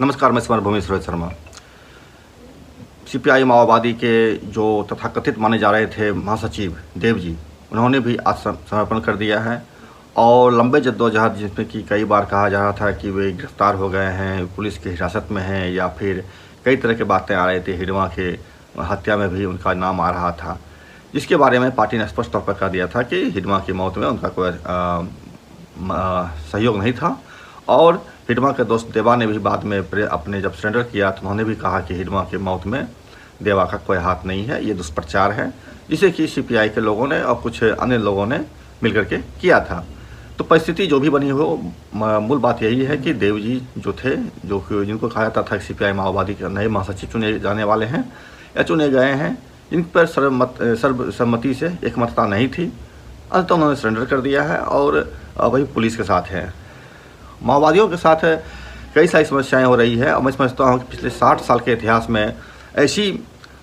नमस्कार, मैं समरभूमि रोहित शर्मा। सीपीआई माओवादी के जो तथाकथित माने जा रहे थे महासचिव देव जी, उन्होंने भी आत्मसमर्पण कर दिया है और लंबे जद्दोजहद जिसमें कि कई बार कहा जा रहा था कि वे गिरफ्तार हो गए हैं, पुलिस की हिरासत में हैं, या फिर कई तरह की बातें आ रही थी। हिडमा के हत्या में भी उनका नाम आ रहा था, जिसके बारे में पार्टी ने स्पष्ट तौर पर कह दिया था कि हिडमा की मौत में उनका कोई सहयोग नहीं था। और हिडमा के दोस्त देवा ने भी बाद में अपने जब सरेंडर किया तो उन्होंने भी कहा कि हिडमा की मौत में देवा का कोई हाथ नहीं है, ये दुष्प्रचार है, जिसे कि सीपीआई के लोगों ने और कुछ अन्य लोगों ने मिलकर के किया था। तो परिस्थिति जो भी बनी हो, मूल बात यही है कि देव जी जो थे, जिनको कहा जाता था कि सीपीआई माओवादी के नए महासचिव चुने जाने वाले हैं या चुने गए हैं, जिन पर सर्वसम्मति से एकमतता नहीं थी, अंततः उन्होंने सरेंडर कर दिया है और वही पुलिस के साथ है। माओवादियों के साथ कई सारी समस्याएं हो रही है और मैं समझता हूँ कि पिछले 60 साल के इतिहास में ऐसी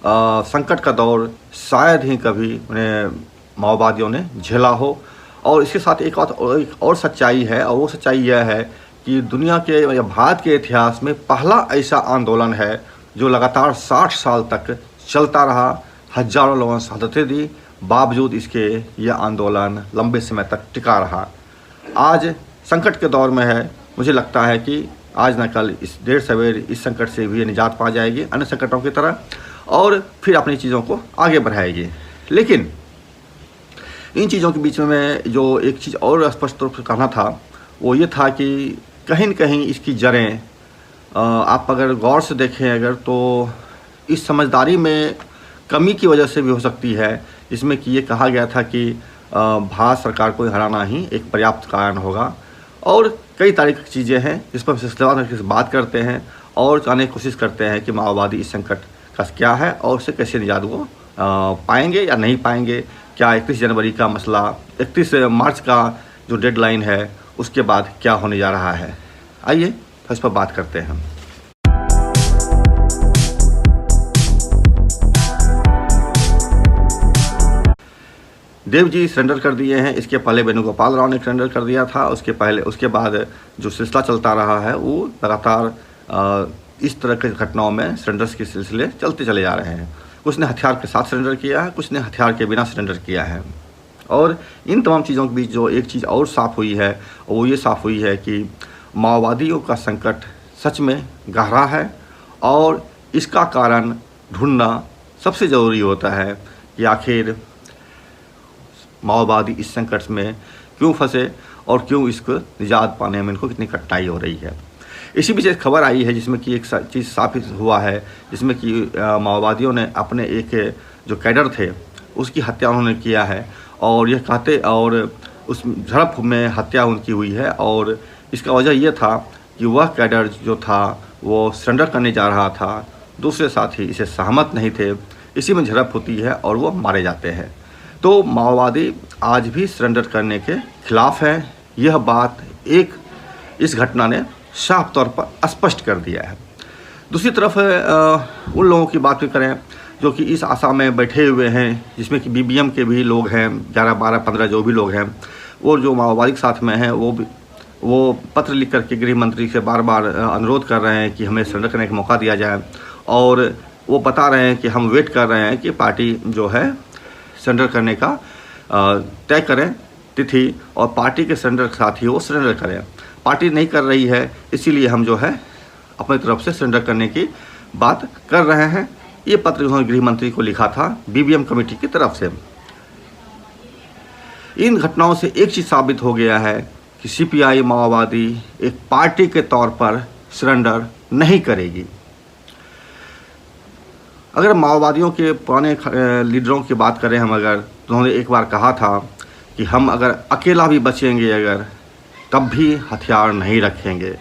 संकट का दौर शायद ही कभी उन्हें माओवादियों ने झेला हो। और इसके साथ एक और सच्चाई है, और वो सच्चाई यह है कि दुनिया के या भारत के इतिहास में पहला ऐसा आंदोलन है जो लगातार 60 साल तक चलता रहा, हजारों लोगों ने शहादतें दी, बावजूद इसके यह आंदोलन लंबे समय तक टिका रहा। आज संकट के दौर में है, मुझे लगता है कि आज न कल इस देर सवेर इस संकट से भी निजात पा जाएगी अन्य संकटों की तरह, और फिर अपनी चीज़ों को आगे बढ़ाएगी। लेकिन इन चीज़ों के बीच में जो एक चीज़ और स्पष्ट रूप से कहना था वो ये था कि कहीं न कहीं इसकी जड़ें आप अगर गौर से देखें अगर, तो इस समझदारी में कमी की वजह से भी हो सकती है, जिसमें कि ये कहा गया था कि भारत सरकार को हराना ही एक पर्याप्त कारण होगा। और कई तरह की चीज़ें हैं जिस पर विशेषज्ञ बात करते हैं और जानने की कोशिश करते हैं कि माओवादी इस संकट का क्या है और उससे कैसे निजात वो पाएंगे या नहीं पाएंगे। क्या 31 जनवरी का मसला, 31 मार्च का जो डेडलाइन है, उसके बाद क्या होने जा रहा है, आइए इस पर बात करते हैं। देव जी सरेंडर कर दिए हैं। इसके पहले वेणुगोपाल राव ने सरेंडर कर दिया था। उसके बाद जो सिलसिला चलता रहा है वो लगातार इस तरह के घटनाओं में सरेंडर्स के सिलसिले चलते चले जा रहे हैं। कुछ ने हथियार के साथ सरेंडर किया है, कुछ ने हथियार के बिना सरेंडर किया है। और इन तमाम चीज़ों के बीच जो एक चीज़ और साफ़ हुई है वो ये साफ़ हुई है कि माओवादियों का संकट सच में गहरा है और इसका कारण ढूंढना सबसे ज़रूरी होता है कि आखिर माओवादी इस संकट में क्यों फंसे और क्यों इसको निजात पाने में इनको कितनी कठिनाई हो रही है। इसी बीच एक खबर आई है जिसमें कि एक चीज़ साबित हुआ है, जिसमें कि माओवादियों ने अपने एक जो कैडर थे उसकी हत्या उन्होंने किया है, और यह कहते और उस झड़प में हत्या उनकी हुई है। और इसका वजह यह था कि वह कैडर जो था वो सरेंडर करने जा रहा था, दूसरे साथी इसे सहमत नहीं थे, इसी में झड़प होती है और वो मारे जाते हैं। तो माओवादी आज भी सरेंडर करने के खिलाफ है, यह बात इस घटना ने साफ तौर पर स्पष्ट कर दिया है। दूसरी तरफ उन लोगों की बात भी करें जो कि इस आशा में बैठे हुए हैं, जिसमें कि बीबीएम के भी लोग हैं, 11, 12, 15 जो भी लोग हैं, वो जो माओवादी के साथ में हैं वो पत्र लिख करके गृह मंत्री से बार बार अनुरोध कर रहे हैं कि हमें सरेंडर करने का मौका दिया जाए। और वो बता रहे हैं कि हम वेट कर रहे हैं कि पार्टी जो है सरेंडर करने का तय करें तिथि, और पार्टी के सरेंडर के साथ ही वो सरेंडर करें। पार्टी नहीं कर रही है, इसीलिए हम जो है अपनी तरफ से सरेंडर करने की बात कर रहे हैं। ये पत्र उन्होंने गृह मंत्री को लिखा था बीबीएम कमेटी की तरफ से। इन घटनाओं से एक चीज़ साबित हो गया है कि सीपीआई माओवादी एक पार्टी के तौर पर सरेंडर नहीं करेगी। अगर माओवादियों के पुराने लीडरों की बात करें हम अगर, तो उन्होंने एक बार कहा था कि हम अगर अकेला भी बचेंगे अगर, तब भी हथियार नहीं रखेंगे।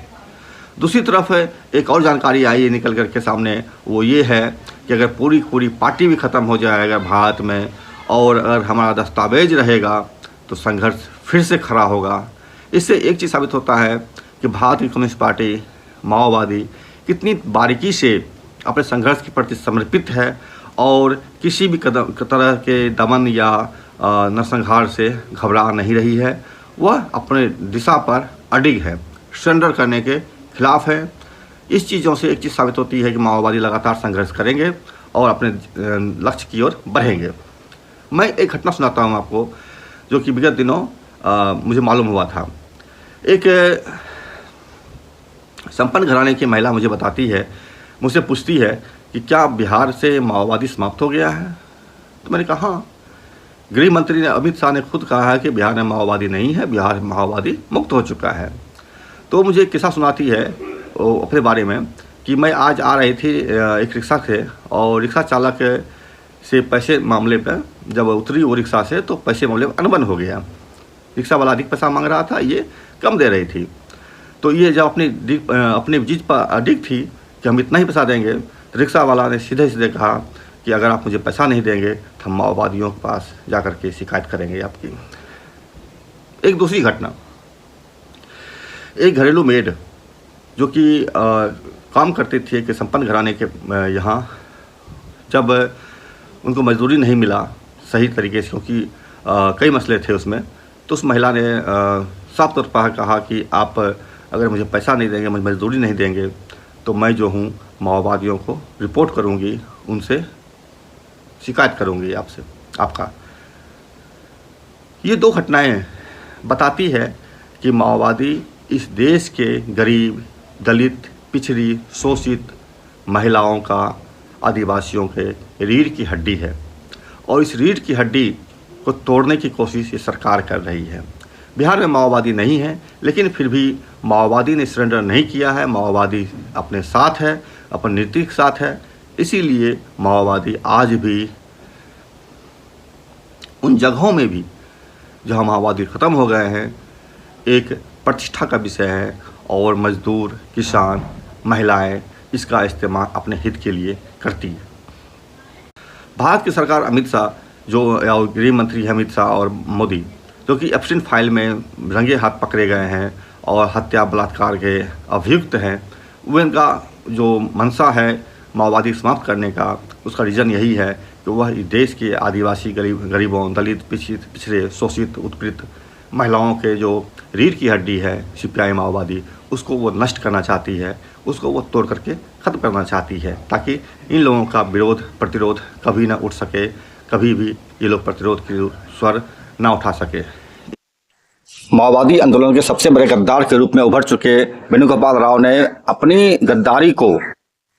दूसरी तरफ एक और जानकारी आई है निकल करके सामने, वो ये है कि अगर पूरी पार्टी भी ख़त्म हो जाएगा भारत में और अगर हमारा दस्तावेज रहेगा तो संघर्ष फिर से खड़ा होगा। इससे एक चीज़ साबित होता है कि भारतीय कम्युनिस्ट पार्टी माओवादी कितनी बारीकी से अपने संघर्ष के प्रति समर्पित है और किसी भी तरह के दमन या नरसंहार से घबरा नहीं रही है। वह अपने दिशा पर अडिग है, सरेंडर करने के खिलाफ है। इस चीज़ों से एक चीज़ साबित होती है कि माओवादी लगातार संघर्ष करेंगे और अपने लक्ष्य की ओर बढ़ेंगे। मैं एक घटना सुनाता हूँ आपको, जो कि विगत दिनों मुझे मालूम हुआ था। एक संपन्न घराने की महिला मुझे बताती है, मुझसे पूछती है कि क्या बिहार से माओवादी समाप्त हो गया है? तो मैंने कहा हाँ, गृह मंत्री अमित शाह ने खुद कहा है कि बिहार में माओवादी नहीं है, बिहार माओवादी मुक्त हो चुका है। तो मुझे एक किस्सा सुनाती है अपने बारे में कि मैं आज आ रही थी एक रिक्शा से, और रिक्शा चालक से पैसे मामले पर जब उतरी वो रिक्शा से, तो पैसे मामले में अनबन हो गया। रिक्शा वाला अधिक पैसा मांग रहा था, ये कम दे रही थी। तो ये जब अपनी जिद पर अडिग थी कि हम इतना ही पैसा देंगे, तो रिक्शा वाला ने सीधे सीधे कहा कि अगर आप मुझे पैसा नहीं देंगे तो हम माओवादियों के पास जाकर के शिकायत करेंगे आपकी। एक दूसरी घटना, एक घरेलू मेड जो कि काम करती थी कि संपन्न घराने के यहाँ, जब उनको मजदूरी नहीं मिला सही तरीके से, क्योंकि कई मसले थे उसमें, तो उस महिला ने साफ तौर पर कहा कि आप अगर मुझे पैसा नहीं देंगे, मुझे मजदूरी नहीं देंगे, तो मैं जो हूँ माओवादियों को रिपोर्ट करूँगी, उनसे शिकायत करूँगी आपसे आपका। ये दो घटनाएं बताती है कि माओवादी इस देश के गरीब, दलित, पिछड़ी, शोषित महिलाओं का, आदिवासियों के रीढ़ की हड्डी है, और इस रीढ़ की हड्डी को तोड़ने की कोशिश ये सरकार कर रही है। बिहार में माओवादी नहीं है, लेकिन फिर भी माओवादी ने सरेंडर नहीं किया है। माओवादी अपने साथ है, अपने नीति के साथ है। इसीलिए माओवादी आज भी उन जगहों में भी जहाँ माओवादी ख़त्म हो गए हैं, एक प्रतिष्ठा का विषय है, और मजदूर, किसान, महिलाएं इसका इस्तेमाल अपने हित के लिए करती है। भारत की सरकार अमित शाह जो गृह मंत्री है, अमित शाह और मोदी, जो कि एप्स्टीन फाइल में रंगे हाथ पकड़े गए हैं और हत्या बलात्कार के अभियुक्त हैं, उनका जो मंशा है माओवादी समाप्त करने का, उसका रीज़न यही है कि वह इस देश के आदिवासी गरीबों, दलित, पिछड़े, शोषित, उत्पीड़ित महिलाओं के जो रीढ़ की हड्डी है सीपीआई माओवादी, उसको वो नष्ट करना चाहती है, उसको वो तोड़ करके ख़त्म करना चाहती है, ताकि इन लोगों का विरोध प्रतिरोध कभी ना उठ सके, कभी भी ये लोग प्रतिरोध की स्वर ना उठा सके। माओवादी आंदोलन के सबसे बड़े गद्दार के रूप में उभर चुके वेणुगोपाल राव ने अपनी गद्दारी को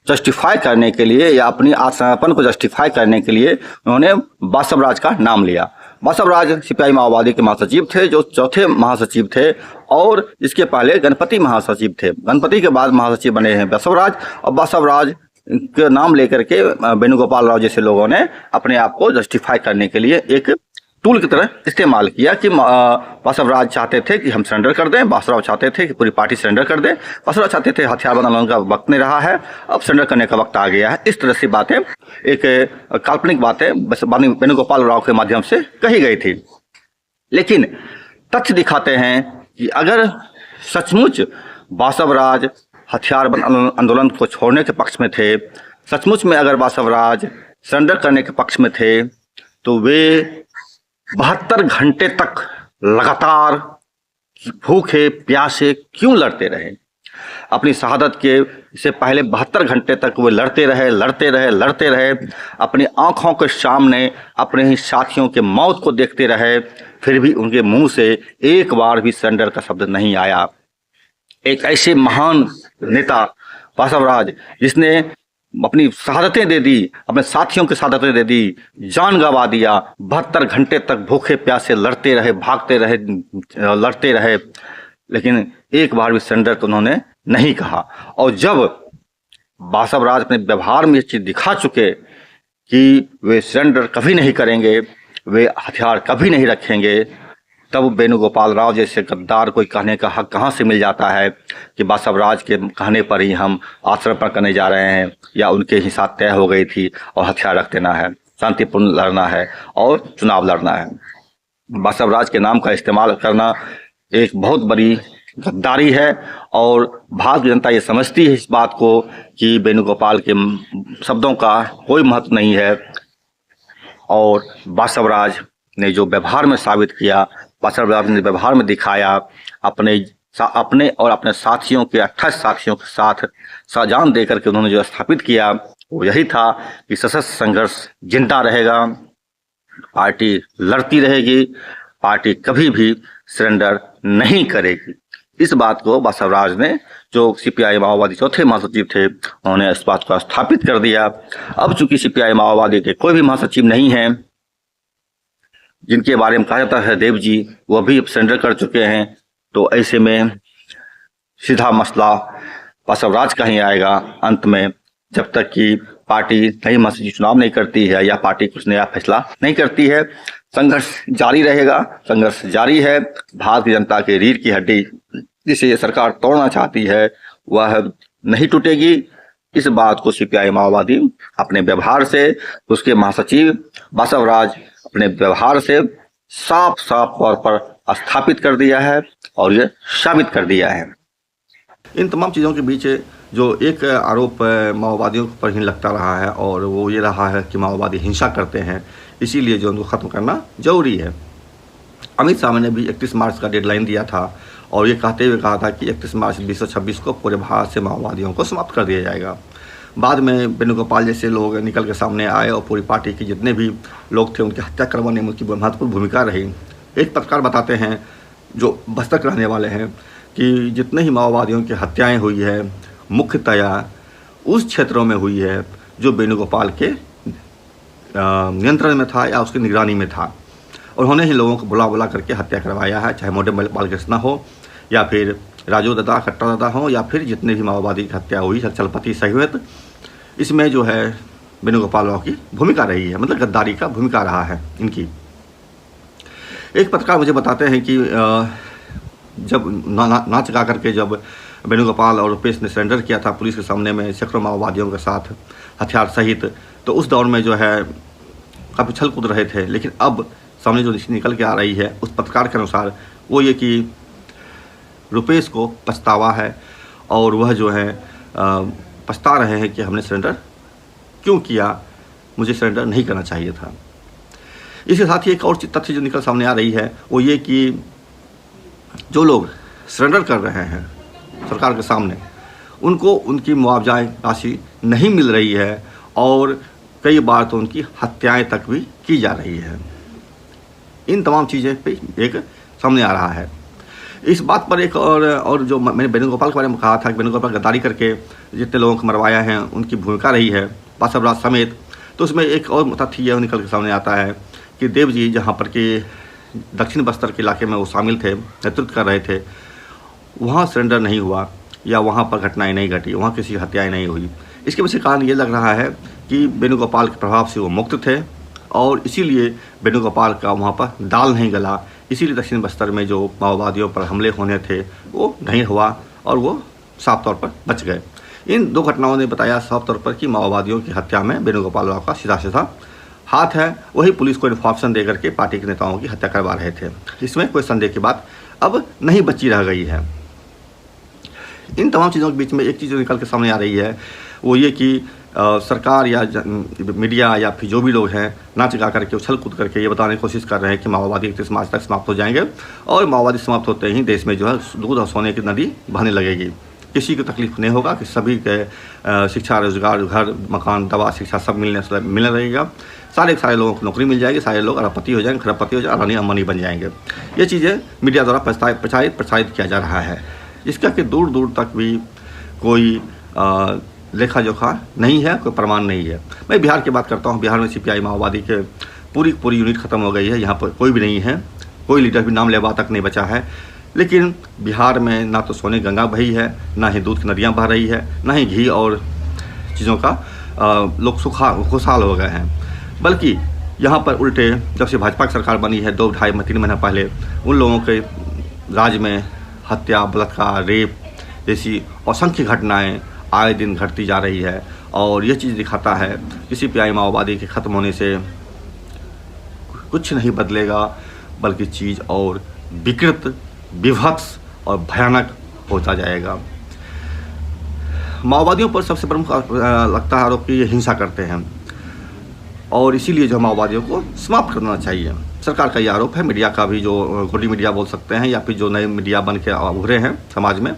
जस्टिफाई करने के लिए, या अपनी आत्मसमर्पण को जस्टिफाई करने के लिए उन्होंने बासव राज का नाम लिया। बासव राज सीपीआई माओवादी के महासचिव थे, जो चौथे महासचिव थे, और इसके पहले गणपति महासचिव थे। गणपति के बाद महासचिव बने हैं बासव राज, और बासव राज के नाम लेकर के वेणुगोपाल राव जैसे लोगों ने अपने आप को जस्टिफाई करने के लिए एक टूल की तरह इस्तेमाल किया कि बासव राज चाहते थे कि हम सरेंडर कर दें, बासव राव चाहते थे कि पूरी पार्टी सरेंडर कर दे, बासव राव चाहते थे हथियारबंद आंदोलन का वक्त नहीं रहा है, अब सरेंडर करने का वक्त आ गया है। इस तरह से बातें, एक काल्पनिक बातें वेणुगोपाल राव के माध्यम से कही गई थी। लेकिन तथ्य दिखाते हैं कि अगर सचमुच बासव राज हथियारबंद आंदोलन को छोड़ने के पक्ष में थे, सचमुच में अगर बासव राज सरेंडर करने के पक्ष में थे, तो वे 72 घंटे तक लगातार भूखे प्यासे क्यों लड़ते रहे? अपनी शहादत के से पहले 72 घंटे तक वे लड़ते रहे, अपनी आंखों के सामने अपने ही साथियों के मौत को देखते रहे, फिर भी उनके मुंह से एक बार भी सरेंडर का शब्द नहीं आया। एक ऐसे महान नेता बासव राज, जिसने अपनी शहादतें दे दी, अपने साथियों की शहादतें दे दी, जान गंवा दिया, 72 घंटे तक भूखे प्यासे लड़ते रहे, भागते रहे, लड़ते रहे, लेकिन एक बार भी सरेंडर तो उन्होंने नहीं कहा। और जब बासव राज अपने व्यवहार में ये चीज़ दिखा चुके कि वे सरेंडर कभी नहीं करेंगे, वे हथियार कभी नहीं रखेंगे, तब वेणुगोपाल राव जैसे गद्दार कोई कहने का हक कहाँ से मिल जाता है कि बासव राज के कहने पर ही हम आत्मसमर्पण करने जा रहे हैं, या उनके ही साथ तय हो गई थी और हथियार रख देना है, शांतिपूर्ण लड़ना है और चुनाव लड़ना है। बासव राज के नाम का इस्तेमाल करना एक बहुत बड़ी गद्दारी है, और भारतीय जनता ये समझती है इस बात को कि वेणुगोपाल के शब्दों का कोई महत्व नहीं है, और बासव राज ने जो व्यवहार में साबित किया, बासव राज ने व्यवहार में दिखाया, अपने अपने और अपने साथियों के 28 साथियों के साथ जान दे करके उन्होंने जो स्थापित किया वो यही था कि सशस्त्र संघर्ष जिंदा रहेगा, पार्टी लड़ती रहेगी, पार्टी कभी भी सरेंडर नहीं करेगी। इस बात को बसवराज ने, जो सीपीआई माओवादी चौथे महासचिव थे, उन्होंने इस बात को स्थापित कर दिया। अब चूंकि सीपीआई माओवादी के कोई भी महासचिव नहीं है, जिनके बारे में कहा जाता है देव जी, वो भी सरेंडर कर चुके हैं, तो ऐसे में सीधा मसला बसवराज का ही आएगा अंत में, जब तक कि पार्टी नई महासचिव चुनाव नहीं करती है या पार्टी कुछ नया फैसला नहीं करती है। संघर्ष जारी रहेगा, संघर्ष जारी है। भारतीय जनता के रीढ़ की हड्डी जिसे ये सरकार तोड़ना चाहती है वह नहीं टूटेगी। इस बात को सीपीआई माओवादी अपने व्यवहार से, उसके महासचिव बसवराज अपने व्यवहार से साफ साफ तौर पर स्थापित कर दिया है और ये साबित कर दिया है। इन तमाम चीज़ों के बीच जो एक आरोप माओवादियों पर ही लगता रहा है और वो ये रहा है कि माओवादी हिंसा करते हैं, इसीलिए जो उनको ख़त्म करना जरूरी है। अमित शाह ने भी 31 मार्च का डेडलाइन दिया था और ये कहते हुए कहा था कि 31 मार्च 2026 को पूरे भारत से माओवादियों को समाप्त कर दिया जाएगा। बाद में वेणुगोपाल जैसे लोग निकल के सामने आए और पूरी पार्टी के जितने भी लोग थे उनकी हत्या करवाने में उनकी महत्वपूर्ण भूमिका रही। एक पत्रकार बताते हैं जो बस्तर के रहने वाले हैं कि जितने ही माओवादियों की हत्याएं हुई है मुख्यतया उस क्षेत्रों में हुई है जो वेणुगोपाल के नियंत्रण में था या उसकी निगरानी में था। उन्होंने ही लोगों को बुला बुला करके हत्या करवाया है, चाहे मोटे बालकृष्ण हो या फिर राजू दादा, खट्टा दादा हो या फिर जितने भी माओवादी की हत्या हुई है चलपति सहित, इसमें जो है वेणुगोपाल की भूमिका रही है, मतलब गद्दारी का भूमिका रहा है इनकी। एक पत्रकार मुझे बताते हैं कि जब नाच गा करके जब वेणुगोपाल और रुपेश ने सरेंडर किया था पुलिस के सामने में सैकड़ों माओवादियों के साथ हथियार सहित, तो उस दौर में जो है काफ़ी छल कूद रहे थे। लेकिन अब सामने जो निकल के आ रही है उस पत्रकार के अनुसार वो ये कि रुपेश को पछतावा है और वह जो है पछता रहे हैं कि हमने सरेंडर क्यों किया, मुझे सरेंडर नहीं करना चाहिए था। इसके साथ ही एक और तथ्य जो निकल सामने आ रही है वो ये कि जो लोग सरेंडर कर रहे हैं सरकार के सामने, उनको उनकी मुआवजा राशि नहीं मिल रही है और कई बार तो उनकी हत्याएं तक भी की जा रही है। इन तमाम चीज़ें पे एक सामने आ रहा है। इस बात पर एक और जो मैंने वेणुगोपाल के बारे में कहा था कि वेणुगोपाल गद्दारी करके जितने लोगों को मरवाया है उनकी भूमिका रही है बसवराज समेत, तो उसमें एक और तथ्य यह निकल के सामने आता है कि देव जी जहाँ पर कि दक्षिण बस्तर के इलाके में वो शामिल थे, नेतृत्व कर रहे थे, वहाँ सरेंडर नहीं हुआ या वहाँ पर घटनाएं नहीं घटी, वहाँ किसी की हत्याएँ नहीं हुई। इसके पीछे कारण ये लग रहा है कि वेणुगोपाल के प्रभाव से वो मुक्त थे और इसीलिए वेणुगोपाल का वहाँ पर दाल नहीं गला, इसीलिए दक्षिण बस्तर में जो माओवादियों पर हमले होने थे वो नहीं हुआ और वो साफ तौर पर बच गए। इन दो घटनाओं ने बताया साफ तौर पर कि माओवादियों की हत्या में वेणुगोपाल का सीधा सीधा हाथ है। वही पुलिस को इन्फॉर्मेशन देकर के पार्टी के नेताओं की हत्या करवा रहे थे। इसमें कोई संदेह की बात अब नहीं बची रह गई है। इन तमाम चीज़ों के बीच में एक चीज़ जो निकल के सामने आ रही है वो ये कि सरकार या मीडिया या फिर जो भी लोग हैं नाच गा करके उछल कूद करके ये बताने की कोशिश कर रहे हैं कि माओवादी 31 मार्च तक समाप्त हो जाएंगे और माओवादी समाप्त होते ही देश में जो है दूध और सोने की नदी बहने लगेगी। किसी को तकलीफ नहीं होगा कि सभी के शिक्षा, रोजगार, घर, मकान, दवा, शिक्षा सब मिलने लगेगा। सारे लोगों को नौकरी मिल जाएगी, सारे लोग अरबपति हो जाएंगे, खरबपति हो जाएंगे, अडानी अंबानी बन जाएंगे। ये चीज़ें मीडिया द्वारा प्रचारित किया जा रहा है, जिसका कि दूर दूर तक भी कोई लेखा जोखा नहीं है, कोई प्रमाण नहीं है। मैं बिहार की बात करता हूँ। बिहार में सीपीआई माओवादी के पूरी यूनिट ख़त्म हो गई है। यहाँ पर कोई भी नहीं है, कोई लीडर भी नाम लेवा तक नहीं बचा है। लेकिन बिहार में ना तो सोने गंगा बही है, ना ही दूध की नदियाँ बह रही है, ना ही घी और चीज़ों का लोग खुशहाल हो गए हैं। बल्कि यहाँ पर उल्टे जब से भाजपा की सरकार बनी है 2-2.5-3 महीना पहले, उन लोगों के राज में हत्या, बलात्कार, रेप जैसी असंख्य घटनाएँ आए दिन घटती जा रही है। और ये चीज़ दिखाता है कि सीपीआई माओवादी के ख़त्म होने से कुछ नहीं बदलेगा, बल्कि चीज़ और विकृत, विभत्स और भयानक होता जाएगा। माओवादियों पर सबसे प्रमुख लगता है आरोप कि ये हिंसा करते हैं और इसीलिए जो माओवादियों को समाप्त करना चाहिए। सरकार का ये आरोप है, मीडिया का भी, जो गोदी मीडिया बोल सकते हैं या फिर जो नए मीडिया बन के उभरे हैं समाज में,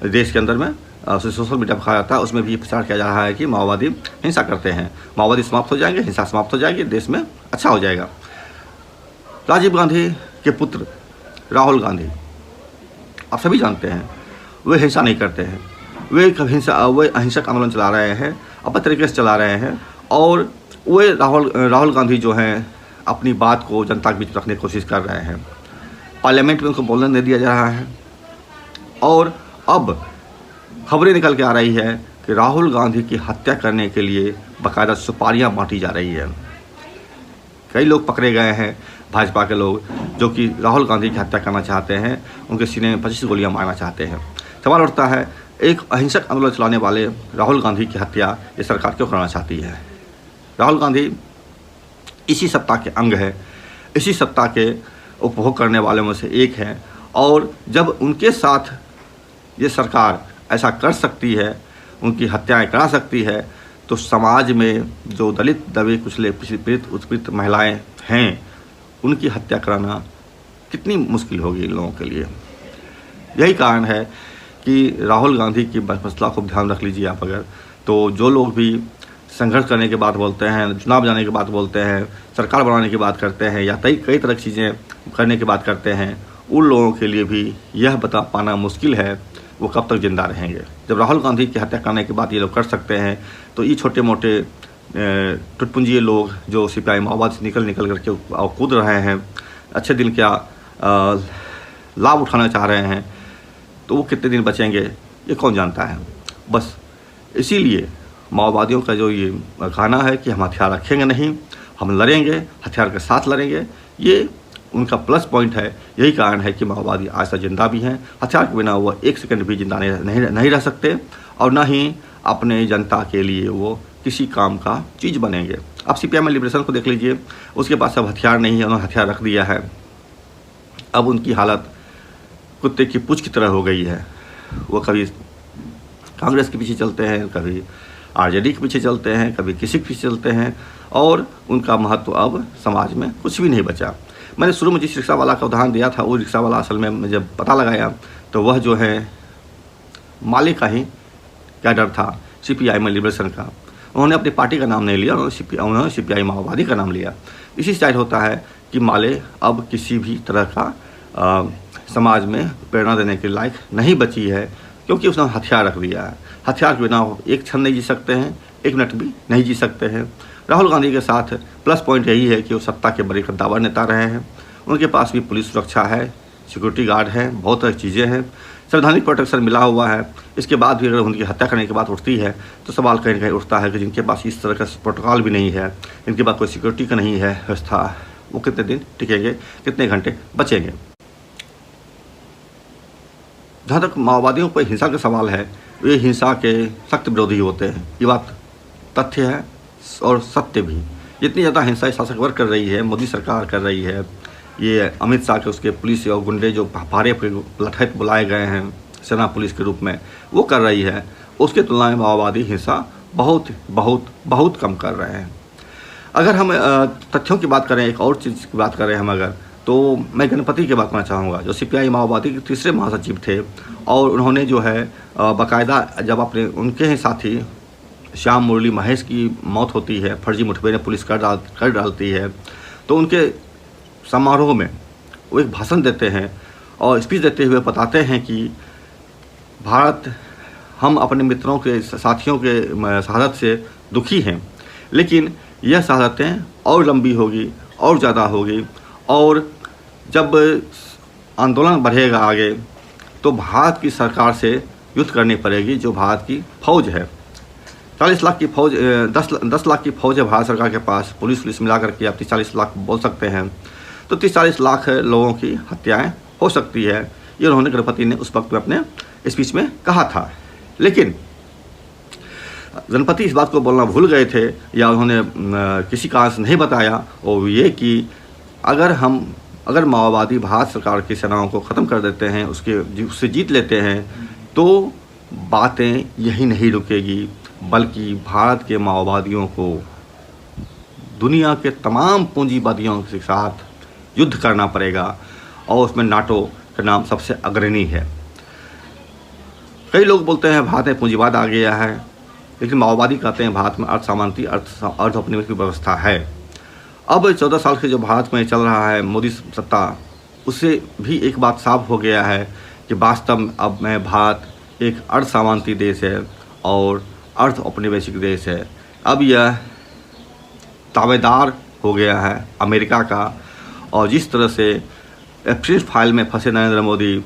देश के अंदर में सोशल मीडिया दिखाया जाता है, उसमें भी प्रचार किया जा रहा है कि माओवादी हिंसा करते हैं, माओवादी समाप्त हो जाएंगे, हिंसा समाप्त हो जाएगी, देश में अच्छा हो जाएगा। राजीव गांधी के पुत्र राहुल गांधी, आप सभी जानते हैं, वे हिंसा नहीं करते हैं, वे अहिंसक आंदोलन चला रहे हैं, अपने तरीके से चला रहे हैं, और वे राहुल गांधी जो हैं अपनी बात को जनता के बीच रखने की कोशिश कर रहे हैं। पार्लियामेंट में उनको बोलने नहीं दिया जा रहा है, और अब खबरें निकल के आ रही है कि राहुल गांधी की हत्या करने के लिए बाकायदा सुपारियां बांटी जा रही है। कई लोग पकड़े गए हैं, भाजपा के लोग, जो कि राहुल गांधी की हत्या करना चाहते हैं, उनके सीने में 25 गोलियां मारना चाहते हैं। सवाल उठता है, एक अहिंसक आंदोलन चलाने वाले राहुल गांधी की हत्या ये सरकार क्यों करना चाहती है? राहुल गांधी इसी सत्ता के अंग है, इसी सत्ता के उपभोग करने वालों में से एक है, और जब उनके साथ ये सरकार ऐसा कर सकती है, उनकी हत्याएं करा सकती है, तो समाज में जो दलित, दबे कुचले, पीड़ित उत्पीड़ित महिलाएं हैं, उनकी हत्या कराना कितनी मुश्किल होगी इन लोगों के लिए। यही कारण है कि राहुल गांधी की मसला को ध्यान रख लीजिए आप अगर, तो जो लोग भी संघर्ष करने की बात बोलते हैं, चुनाव जाने की बात बोलते हैं, सरकार बनाने की बात करते हैं, या कई तरह की चीज़ें करने की बात करते हैं, उन लोगों के लिए भी यह बता पाना मुश्किल है वो कब तक जिंदा रहेंगे। जब राहुल गांधी की हत्या करने की बात ये लोग कर सकते हैं, तो ये छोटे मोटे टुटपुंजिए लोग जो सिपाही माओवाद से निकल करके कूद रहे हैं, अच्छे दिन क्या लाभ उठाना चाह रहे हैं, तो वो कितने दिन बचेंगे ये कौन जानता है। बस इसीलिए माओवादियों का जो ये कहना है कि हम हथियार रखेंगे नहीं, हम लड़ेंगे, हथियार के साथ लड़ेंगे, ये उनका प्लस पॉइंट है। यही कारण है कि माओवादी आज तक जिंदा भी हैं। हथियार के बिना वो एक सेकंड भी जिंदा नहीं रह सकते, और ना ही अपने जनता के लिए वो किसी काम का चीज़ बनेंगे। अब सीपीआई लिबरेशन को देख लीजिए, उसके पास अब हथियार नहीं है, उन्होंने हथियार रख दिया है। अब उनकी हालत कुत्ते की पूंछ की तरह हो गई है। वो कभी कांग्रेस के पीछे चलते हैं, कभी आरजेडी के पीछे चलते हैं, कभी किसी के पीछे चलते हैं, और उनका महत्व अब समाज में कुछ भी नहीं बचा। मैंने शुरू में जिस रिक्शा वाला का उदाहरण दिया था, वो रिक्शा वाला असल में जब पता लगाया तो वह जो है मालिक का ही कैडर था सीपीआई में लिबरेशन का। उन्होंने अपनी पार्टी का नाम नहीं लिया, उन्होंने सीपीआई माओवादी का नाम लिया। इसी से जाहिर होता है कि माले अब किसी भी तरह का समाज में प्रेरणा देने के लायक नहीं बची है, क्योंकि उसने हथियार रख दिया है। हथियार के बिना वो एक क्षण नहीं जी सकते हैं, एक मिनट भी नहीं जी सकते हैं। राहुल गांधी के साथ प्लस पॉइंट यही है कि वो सत्ता के बड़े कद्दावर नेता रहे हैं, उनके पास भी पुलिस सुरक्षा है, सिक्योरिटी गार्ड है, बहुत सारी चीज़ें हैं, संवैधानिक प्रोटेक्शन मिला हुआ है। इसके बाद भी अगर उनकी हत्या करने की बात उठती है तो सवाल कहीं ना कहीं उठता है कि जिनके पास इस तरह का प्रोटोकॉल भी नहीं है, इनके पास कोई सिक्योरिटी का नहीं है व्यवस्था, वो कितने दिन टिकेंगे, कितने घंटे बचेंगे। जहाँ तक माओवादियों पर हिंसा का सवाल है, वे हिंसा के सख्त विरोधी होते हैं, ये बात तथ्य है और सत्य भी। जितनी ज़्यादा हिंसा शासक वर्ग कर रही है, मोदी सरकार कर रही है, ये अमित शाह के उसके पुलिस और गुंडे जो भारे लठैत बुलाए गए हैं सेना पुलिस के रूप में, वो कर रही है, उसके तुलना में माओवादी हिंसा बहुत बहुत बहुत कम कर रहे हैं। अगर हम तथ्यों की बात करें, एक और चीज़ की बात करें हम अगर, तो मैं गणपति की बात करना चाहूँगा, जो सीपीआई माओवादी के तीसरे महासचिव थे, और उन्होंने जो है बाकायदा जब अपने उनके ही साथी श्याम मुरली महेश की मौत होती है, फर्जी मुठभेड़ पुलिस कर डालती है, तो उनके समारोह में वो एक भाषण देते हैं और स्पीच देते हुए बताते हैं कि भारत, हम अपने मित्रों के साथियों के शहादत से दुखी हैं, लेकिन यह शहादतें और लंबी होगी और ज़्यादा होगी, और जब आंदोलन बढ़ेगा आगे तो भारत की सरकार से युद्ध करनी पड़ेगी, जो भारत की फ़ौज है। 40 लाख की फ़ौज, 10 लाख की फ़ौज है भारत सरकार के पास, पुलिस मिला करके आप 30-40 लाख बोल सकते हैं, तो 30-40 लाख लोगों की हत्याएं हो सकती है। ये उन्होंने गणपति ने उस वक्त में अपने स्पीच में कहा था। लेकिन गणपति इस बात को बोलना भूल गए थे, या उन्होंने किसी कारण से नहीं बताया, और ये कि अगर माओवादी भारत सरकार की सेनाओं को ख़त्म कर देते हैं, उससे जीत लेते हैं, तो बातें यही नहीं रुकेगी, बल्कि भारत के माओवादियों को दुनिया के तमाम पूंजीवादियों के साथ युद्ध करना पड़ेगा और उसमें नाटो का नाम सबसे अग्रणी है। कई लोग बोलते हैं भारत में पूंजीवाद आ गया है, लेकिन माओवादी कहते हैं भारत में अर्थ सामंती अर्थ औपनिवेश की व्यवस्था है। अब 14 साल से जो भारत में चल रहा है मोदी सत्ता, उससे भी एक बात साफ हो गया है कि वास्तव में अब में भारत एक अर्थ सामंती देश है और अर्थ औपनिवेशिक देश है। अब यह ताबेदार हो गया है अमेरिका का, और जिस तरह से एप्सिन फाइल में फंसे नरेंद्र मोदी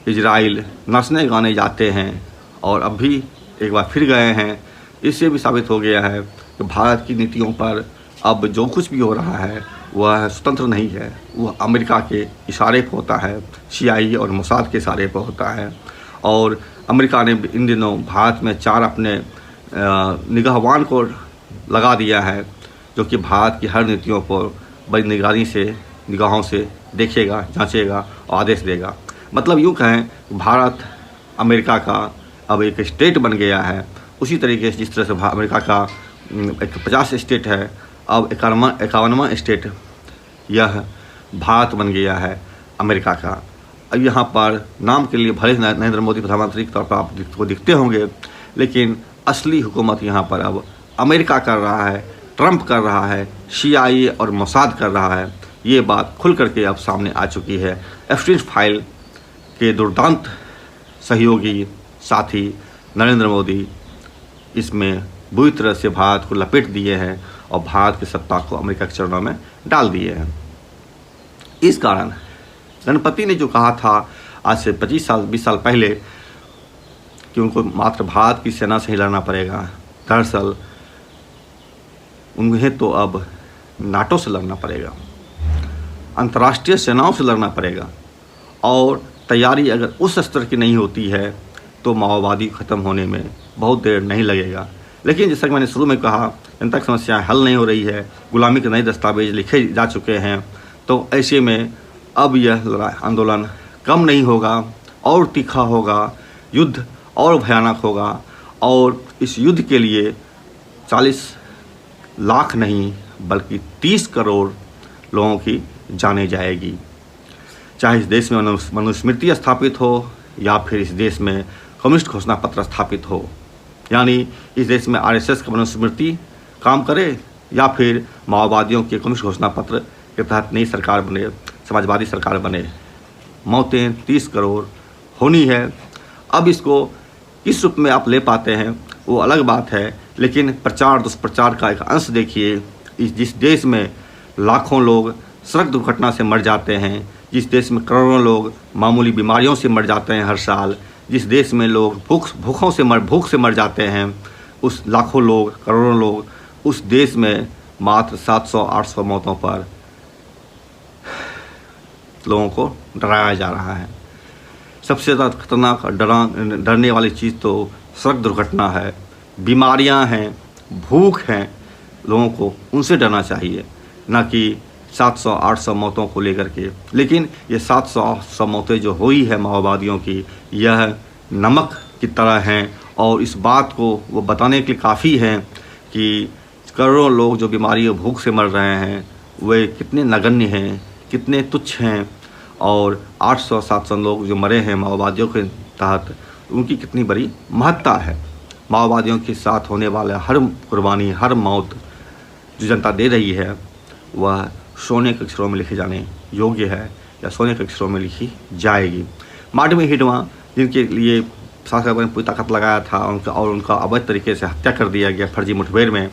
इजराइल नाचने गाने जाते हैं और अब भी एक बार फिर गए हैं, इससे भी साबित हो गया है कि भारत की नीतियों पर अब जो कुछ भी हो रहा है वह स्वतंत्र नहीं है, वह अमेरिका के इशारे पर होता है, CIA और मोसाद के इशारे पर होता है। और अमेरिका ने इन दिनों भारत में 4 अपने निगाहबान को लगा दिया है, जो कि भारत की हर नीतियों पर बड़ी निगाहों से देखेगा, जांचेगा और आदेश देगा। मतलब यूँ कहें भारत अमेरिका का अब एक स्टेट बन गया है। उसी तरीके से जिस तरह से अमेरिका का एक 50 स्टेट है, अब 51वां स्टेट यह भारत बन गया है अमेरिका का। अब यहाँ पर नाम के लिए भले नरेंद्र मोदी प्रधानमंत्री के तौर पर आपको दिखते होंगे, लेकिन असली हुकूमत यहाँ पर अब अमेरिका कर रहा है, ट्रंप कर रहा है, CIA और मोसाद कर रहा है। ये बात खुल करके अब सामने आ चुकी है। एप्सिन फाइल के दुर्दांत सहयोगी साथी नरेंद्र मोदी इसमें बुरी तरह से भारत को लपेट दिए हैं और भारत की सत्ता को अमेरिका के चरणों में डाल दिए हैं। इस कारण गणपति ने जो कहा था आज से 20 साल पहले कि उनको मात्र भारत की सेना से ही लड़ना पड़ेगा, दरअसल उन्हें तो अब नाटो से लड़ना पड़ेगा, अंतर्राष्ट्रीय सेनाओं से लड़ना पड़ेगा। और तैयारी अगर उस स्तर की नहीं होती है तो माओवादी ख़त्म होने में बहुत देर नहीं लगेगा। लेकिन जैसा कि मैंने शुरू में कहा, जनता की समस्याएं हल नहीं हो रही है, गुलामी के नए दस्तावेज लिखे जा चुके हैं, तो ऐसे में अब यह आंदोलन कम नहीं होगा और तीखा होगा, युद्ध और भयानक होगा। और इस युद्ध के लिए 40 लाख नहीं बल्कि 30 करोड़ लोगों की जाने जाएगी। चाहे इस देश में मनुस्मृति स्थापित हो या फिर इस देश में कम्युनिस्ट घोषणा पत्र स्थापित हो, यानी इस देश में RSS का मनुस्मृति काम करे या फिर माओवादियों के कम्युनिस्ट घोषणा पत्र के तहत नई सरकार बने, समाजवादी सरकार बने, मौतें 30 करोड़ होनी है। अब इसको किस रूप में आप ले पाते हैं वो अलग बात है, लेकिन प्रचार दुष्प्रचार का एक अंश देखिए। जिस देश में लाखों लोग सड़क दुर्घटना से मर जाते हैं, जिस देश में करोड़ों लोग मामूली बीमारियों से मर जाते हैं हर साल, जिस देश में लोग भूख से मर जाते हैं, उस लाखों लोग, करोड़ों लोग, उस देश में मात्र 700-800 मौतों पर लोगों को डराया जा रहा है। सबसे ज़्यादा खतरनाक डरने वाली चीज़ तो सड़क दुर्घटना है, बीमारियां हैं, भूख हैं। लोगों को उनसे डरना चाहिए, ना कि 700-800 मौतों को लेकर के। लेकिन ये 700-800 मौतें जो हुई है माओवादियों की, यह नमक की तरह हैं और इस बात को वो बताने के लिए काफ़ी है कि करोड़ों लोग जो बीमारी और भूख से मर रहे हैं वे कितने नगण्य हैं, कितने तुच्छ हैं, और 800-700 लोग जो मरे हैं माओवादियों के तहत, उनकी कितनी बड़ी महत्ता है। माओवादियों के साथ होने वाला हर कुर्बानी, हर मौत जो जनता दे रही है, वह सोने के अक्षरों में लिखे जाने योग्य है या सोने के अक्षरों में लिखी जाएगी। माडमी हिडमा, जिनके लिए शासक ने पूरी ताकत लगाया था उनका अवैध तरीके से हत्या कर दिया गया फर्जी मुठभेड़ में,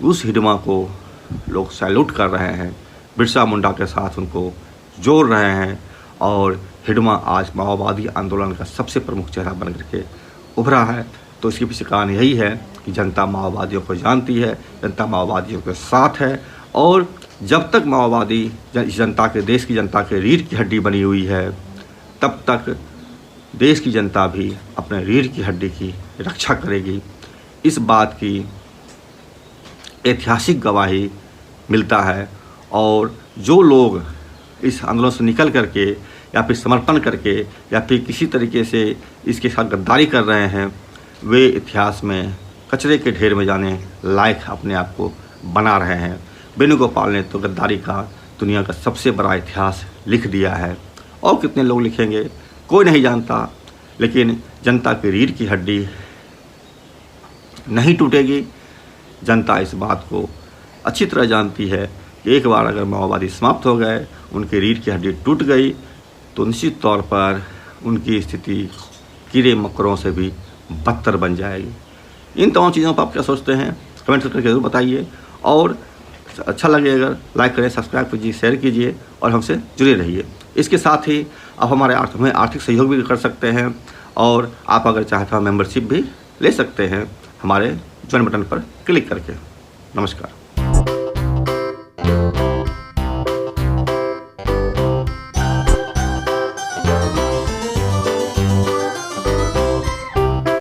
उस हिडमा को लोग सैल्यूट कर रहे हैं, बिरसा मुंडा के साथ उनको जोड़ रहे हैं। और हिडमा आज माओवादी आंदोलन का सबसे प्रमुख चेहरा बन करके उभरा है। तो इसके पीछे कारण यही है कि जनता माओवादियों को जानती है, जनता माओवादियों के साथ है। और जब तक माओवादी जनता के, देश की जनता के रीढ़ की हड्डी बनी हुई है, तब तक देश की जनता भी अपने रीढ़ की हड्डी की रक्षा करेगी। इस बात की ऐतिहासिक गवाही मिलता है। और जो लोग इस आंदोलन से निकल करके या फिर समर्पण करके या फिर किसी तरीके से इसके साथ गद्दारी कर रहे हैं, वे इतिहास में कचरे के ढेर में जाने लायक अपने आप को बना रहे हैं। वेणुगोपाल ने तो गद्दारी का दुनिया का सबसे बड़ा इतिहास लिख दिया है। और कितने लोग लिखेंगे कोई नहीं जानता, लेकिन जनता की रीढ़ की हड्डी नहीं टूटेगी। जनता इस बात को अच्छी तरह जानती है कि एक बार अगर माओवादी समाप्त हो गए, उनकी रीढ़ की हड्डी टूट गई, तो निश्चित तौर पर उनकी स्थिति कीड़े मकोड़ों से भी बदतर बन जाएगी। इन तमाम चीज़ों पर आप क्या सोचते हैं कमेंट करके ज़रूर बताइए, और अच्छा लगे अगर लाइक करें, सब्सक्राइब कीजिए, शेयर कीजिए और हमसे जुड़े रहिए। इसके साथ ही आप हमें आर्थिक सहयोग भी कर सकते हैं, और आप अगर चाहें तो मेंबरशिप भी ले सकते हैं हमारे ज्वाइन बटन पर क्लिक करके। नमस्कार।